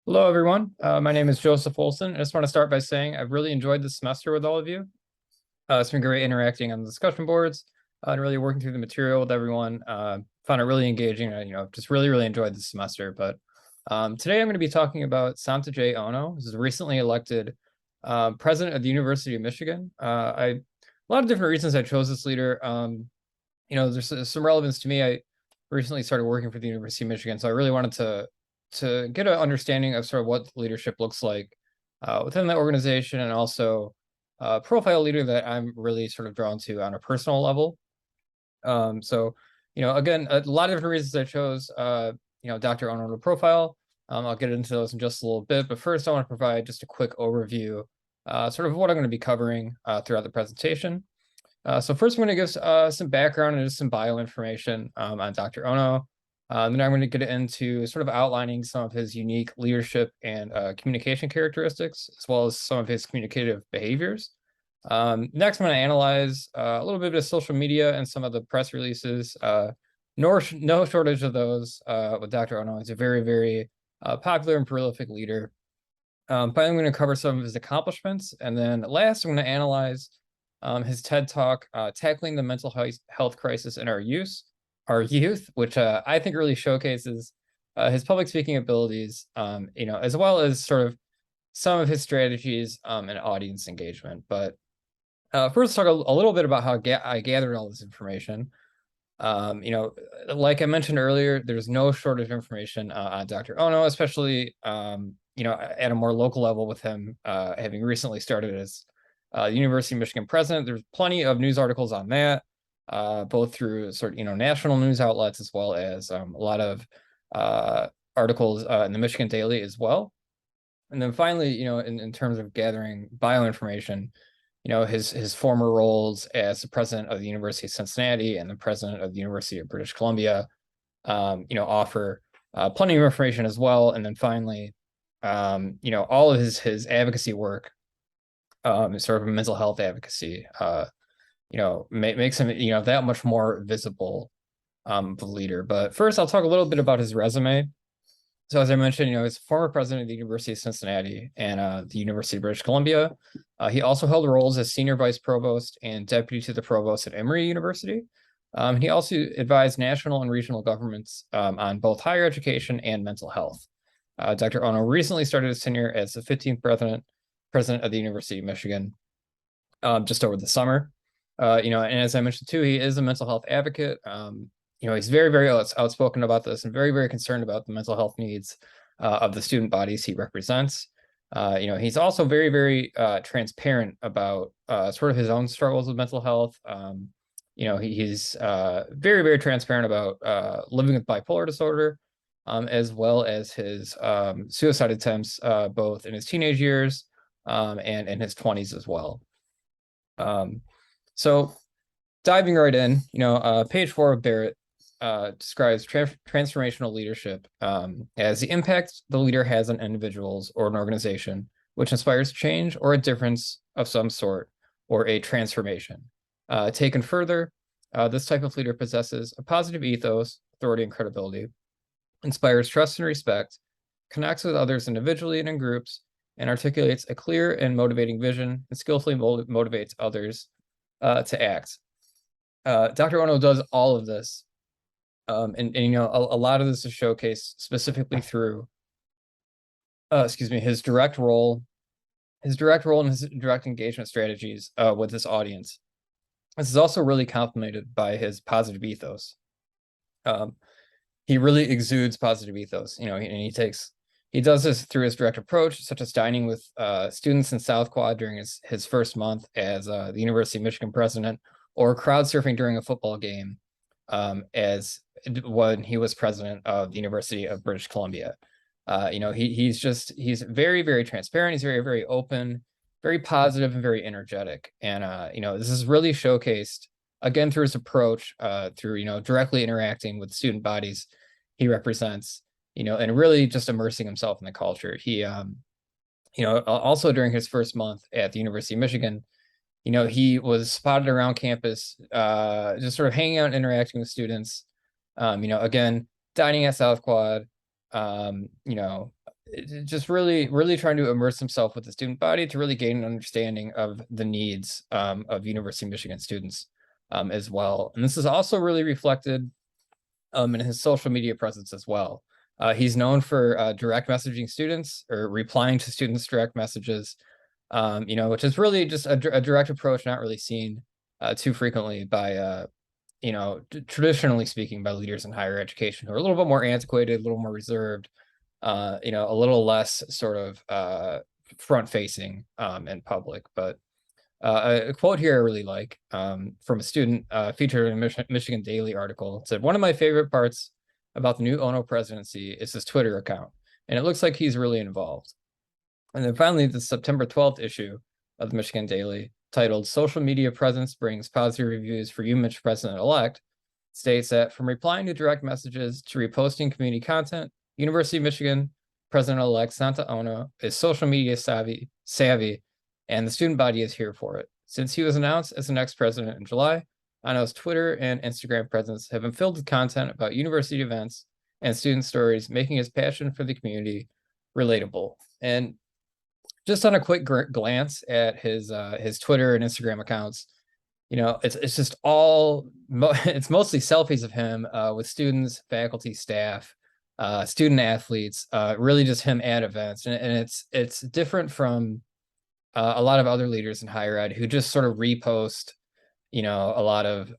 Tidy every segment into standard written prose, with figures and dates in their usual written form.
Hello, everyone. My name is Joseph Olson. I just want to start by saying I've really enjoyed this semester with all of you. It's been great interacting on the discussion boards and really working through the material with everyone. Found it really engaging. Just really enjoyed this semester. But today I'm going to be talking about Santa J. Ono. This is recently elected president of the University of Michigan. A lot of different reasons I chose this leader. There's some relevance to me. I recently started working for the University of Michigan, so I really wanted to get an understanding of sort of what leadership looks like within that organization, and also profile leader that I'm really sort of drawn to on a personal level. Again, a lot of different reasons I chose, Dr. Ono to profile. I'll get into those in just a little bit, but first I want to provide just a quick overview, sort of what I'm going to be covering throughout the presentation. So first, I'm going to give some background and just some bio information on Dr. Ono. Then I'm going to get into sort of outlining some of his unique leadership and communication characteristics, as well as some of his communicative behaviors. Next, I'm going to analyze a little bit of social media and some of the press releases. No shortage of those with Dr. Ono. He's a very popular and prolific leader. Finally, I'm going to cover some of his accomplishments. And then last, I'm going to analyze his TED Talk, Tackling the Mental Health Crisis in Our Youth, which I think really showcases his public speaking abilities, as well as sort of some of his strategies and audience engagement. But first, talk a little bit about how I gathered all this information. Like I mentioned earlier, there's no shortage of information on Dr. Ono, especially, at a more local level with him having recently started as University of Michigan president. There's plenty of news articles on that, both through sort of, national news outlets, as well as a lot of articles in the Michigan Daily as well. And then finally, in terms of gathering bio information, his former roles as the president of the University of Cincinnati and the president of the University of British Columbia, offer plenty of information as well. And then finally, all of his advocacy work, sort of mental health advocacy, makes him, that much more visible the leader. But first, I'll talk a little bit about his resume. So as I mentioned, he's former president of the University of Cincinnati and the University of British Columbia. He also held roles as senior vice provost and deputy to the provost at Emory University. He also advised national and regional governments on both higher education and mental health. Dr. Ono recently started his tenure as the 15th president of the University of Michigan just over the summer. And as I mentioned too, he is a mental health advocate. He's very outspoken about this and very concerned about the mental health needs of the student bodies he represents. He's also very transparent about sort of his own struggles with mental health. He's very transparent about living with bipolar disorder, as well as his suicide attempts, both in his teenage years and in his 20s as well. So diving right in, page 4 of Barrett describes transformational leadership as the impact the leader has on individuals or an organization, which inspires change or a difference of some sort, or a transformation. Taken further, this type of leader possesses a positive ethos, authority, and credibility, inspires trust and respect, connects with others individually and in groups, and articulates a clear and motivating vision, and skillfully motivates others to act. Dr. Ono does all of this. A lot of this is showcased specifically through, his direct role and his direct engagement strategies with this audience. This is also really complemented by his positive ethos. He really exudes positive ethos, and he does this through his direct approach, such as dining with students in South Quad during his first month as the University of Michigan president, or crowd surfing during a football game as when he was president of the University of British Columbia. He's very transparent. He's very open, very positive, and very energetic. And this is really showcased again through his approach, through directly interacting with student bodies he represents, and really just immersing himself in the culture. He also during his first month at the University of Michigan, he was spotted around campus, just sort of hanging out and interacting with students. Again, dining at South Quad, just really trying to immerse himself with the student body to really gain an understanding of the needs of University of Michigan students as well. And this is also really reflected in his social media presence as well. He's known for direct messaging students or replying to students' direct messages, which is really just a direct approach, not really seen too frequently by, traditionally speaking, by leaders in higher education who are a little bit more antiquated, a little more reserved, a little less sort of front facing in public. But a quote here I really like from a student featured in a Michigan Daily article. It said, "One of my favorite parts about the new Ono presidency is his Twitter account, and it looks like he's really involved." And then finally, the September 12th issue of the Michigan Daily, titled "Social Media Presence Brings Positive Reviews for You, Mr. President-Elect," states that from replying to direct messages to reposting community content, University of Michigan President-elect Santa Ono is social media savvy, and the student body is here for it. Since he was announced as the next president in July, Ono's Twitter and Instagram presence have been filled with content about university events and student stories, making his passion for the community relatable. And just on a quick glance at his Twitter and Instagram accounts, it's just it's mostly selfies of him with students, faculty, staff, student athletes, really just him at events, and it's different from a lot of other leaders in higher ed who just sort of repost, a lot of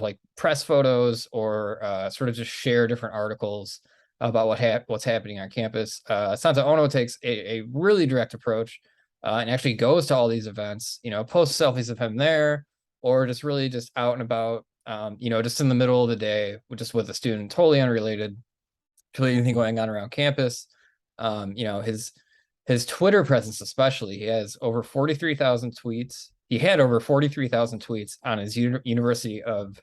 like press photos or sort of just share different articles about what's happening on campus. Santa Ono takes a really direct approach and actually goes to all these events, posts selfies of him there, or just really just out and about, just in the middle of the day, just with a student, totally unrelated to anything going on around campus. His Twitter presence, especially, he has over 43,000 tweets. He had over 43,000 tweets on his University of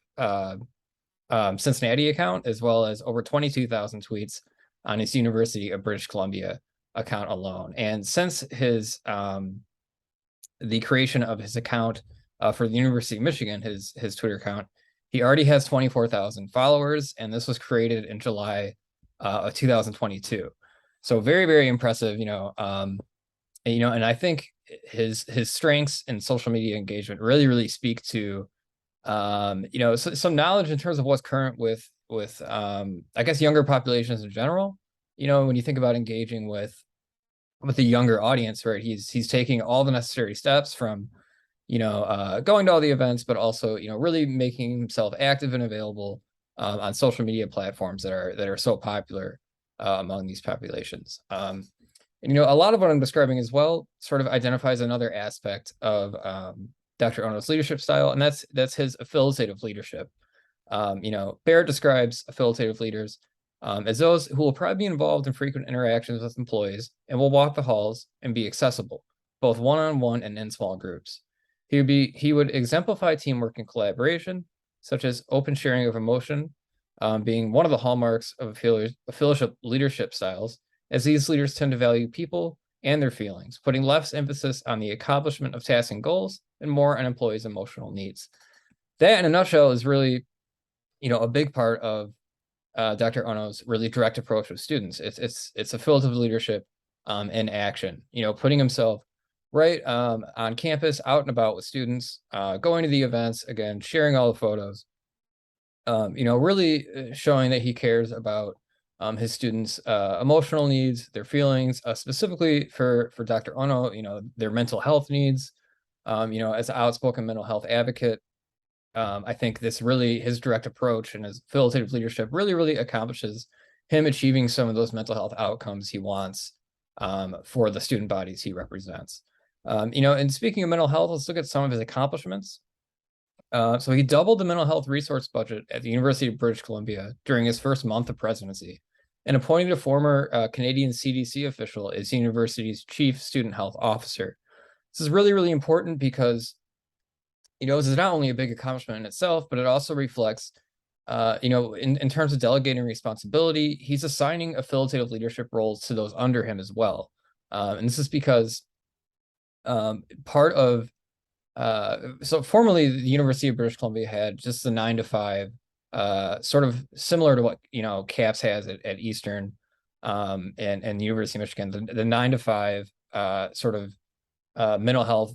Cincinnati account, as well as over 22,000 tweets on his University of British Columbia account alone. And since the creation of his account for the University of Michigan, his Twitter account, he already has 24,000 followers, and this was created in July of 2022. So very, very impressive, and I think his strengths in social media engagement really speak to some knowledge in terms of what's current with I guess younger populations in general. When you think about engaging with the younger audience, right? He's taking all the necessary steps from going to all the events, but also really making himself active and available on social media platforms that are so popular among these populations. And a lot of what I'm describing as well sort of identifies another aspect of Dr. Ono's leadership style, and that's his affiliative leadership. Barrett describes affiliative leaders as those who will probably be involved in frequent interactions with employees and will walk the halls and be accessible, both one-on-one and in small groups. He would exemplify teamwork and collaboration, such as open sharing of emotion, being one of the hallmarks of affiliative leadership styles, as these leaders tend to value people and their feelings, putting less emphasis on the accomplishment of tasks and goals and more on employees' emotional needs. That, in a nutshell, is really, a big part of Dr. Ono's really direct approach with students. It's affiliative leadership in action. Putting himself right on campus, out and about with students, going to the events, again, sharing all the photos. Really showing that he cares about his students' emotional needs, their feelings, specifically for Dr. Ono, their mental health needs. As an outspoken mental health advocate, I think his direct approach and his affiliative leadership really accomplishes him achieving some of those mental health outcomes he wants for the student bodies he represents. And speaking of mental health, let's look at some of his accomplishments. So he doubled the mental health resource budget at the University of British Columbia during his first month of presidency, and appointed a former Canadian CDC official as the university's chief student health officer. This is really important because, this is not only a big accomplishment in itself, but it also reflects, in terms of delegating responsibility, he's assigning affiliative leadership roles to those under him as well. And this is because part of so formerly the University of British Columbia had just the 9 to 5, sort of similar to what CAPS has at Eastern, and the University of Michigan, the 9 to 5 sort of mental health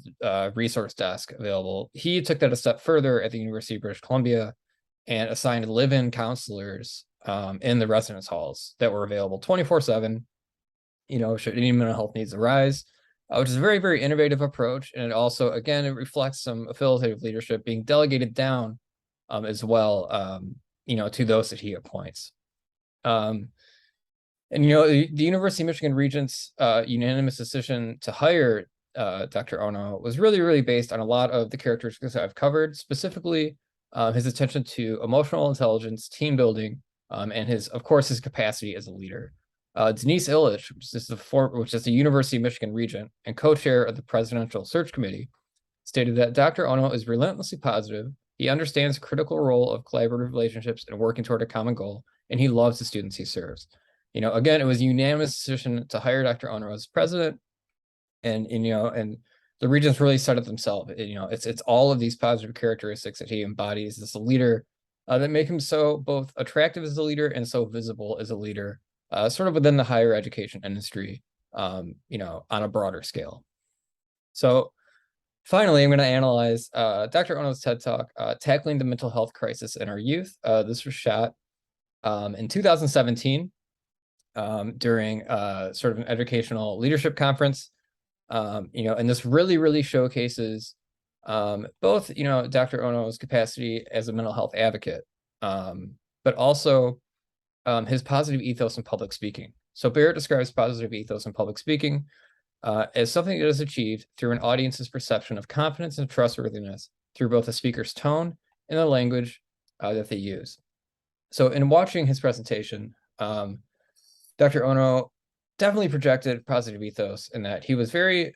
resource desk available. He took that a step further at the University of British Columbia and assigned live-in counselors in the residence halls that were available 24/7, should any mental health needs arise, which is a very, very innovative approach. And it also, again, it reflects some affiliative leadership being delegated down as well, to those that he appoints. And the University of Michigan Regents' unanimous decision to hire Dr. Ono was really, really based on a lot of the characteristics I've covered, specifically his attention to emotional intelligence, team building, and of course, his capacity as a leader. Denise Illich, which is the University of Michigan Regent and co-chair of the Presidential Search Committee, stated that Dr. Ono is relentlessly positive. He understands the critical role of collaborative relationships and working toward a common goal, and he loves the students he serves. Again, it was a unanimous decision to hire Dr. Ono as president, and the Regents really said it themselves. It's all of these positive characteristics that he embodies as a leader that make him so both attractive as a leader and so visible as a leader, sort of within the higher education industry, on a broader scale. So finally, I'm going to analyze Dr. Ono's TED Talk, Tackling the Mental Health Crisis in Our Youth. This was shot in 2017 during sort of an educational leadership conference. And this really, really showcases both, Dr. Ono's capacity as a mental health advocate, but also his positive ethos in public speaking. So Barrett describes positive ethos in public speaking as something that is achieved through an audience's perception of confidence and trustworthiness through both the speaker's tone and the language that they use. So in watching his presentation, Dr. Ono definitely projected positive ethos in that he was very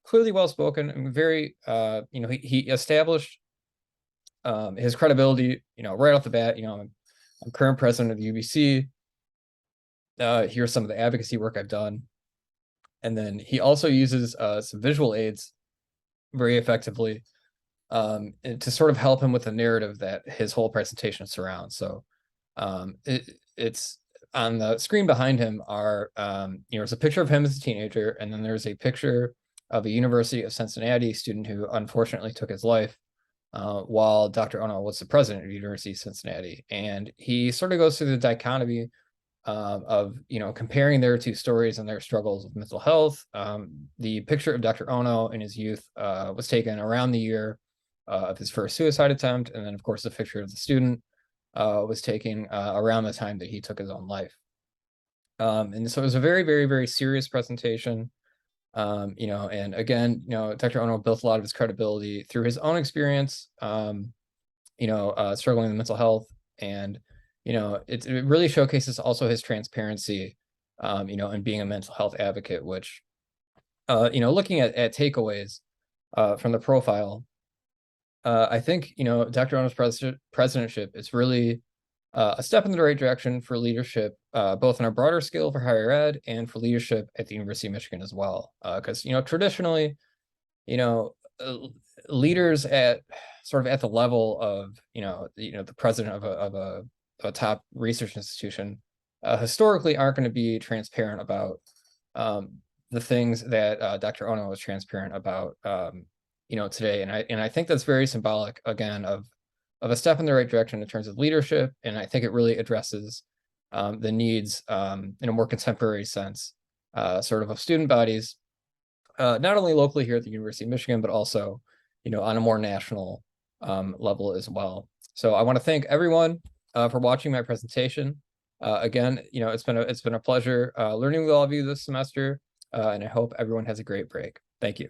clearly well-spoken and very, he established his credibility, right off the bat. I'm current president of the UBC. Here's some of the advocacy work I've done. And then he also uses some visual aids very effectively to sort of help him with the narrative that his whole presentation surrounds. So it's on the screen behind him are, there's a picture of him as a teenager, and then there's a picture of a University of Cincinnati student who unfortunately took his life while Dr. Ono was the president of the University of Cincinnati. And he sort of goes through the dichotomy of, comparing their two stories and their struggles with mental health. The picture of Dr. Ono in his youth was taken around the year of his first suicide attempt. And then, of course, the picture of the student was taken around the time that he took his own life. And so it was a very, very, very serious presentation. And again, Dr. Ono built a lot of his credibility through his own experience, struggling with mental health. And, it really showcases also his transparency, in being a mental health advocate, which, looking at takeaways from the profile, I think, Dr. Ono's presidentship is really a step in the right direction for leadership, both on a broader scale for higher ed and for leadership at the University of Michigan as well. Because, traditionally, leaders at the level of, the president of a top research institution historically aren't going to be transparent about the things that Dr. Ono was transparent about, today. And I think that's very symbolic, again, of a step in the right direction in terms of leadership. And I think it really addresses the needs in a more contemporary sense, of student bodies, not only locally here at the University of Michigan, but also, on a more national level as well. So I want to thank everyone for watching my presentation. Again, it's been a pleasure learning with all of you this semester, and I hope everyone has a great break. Thank you.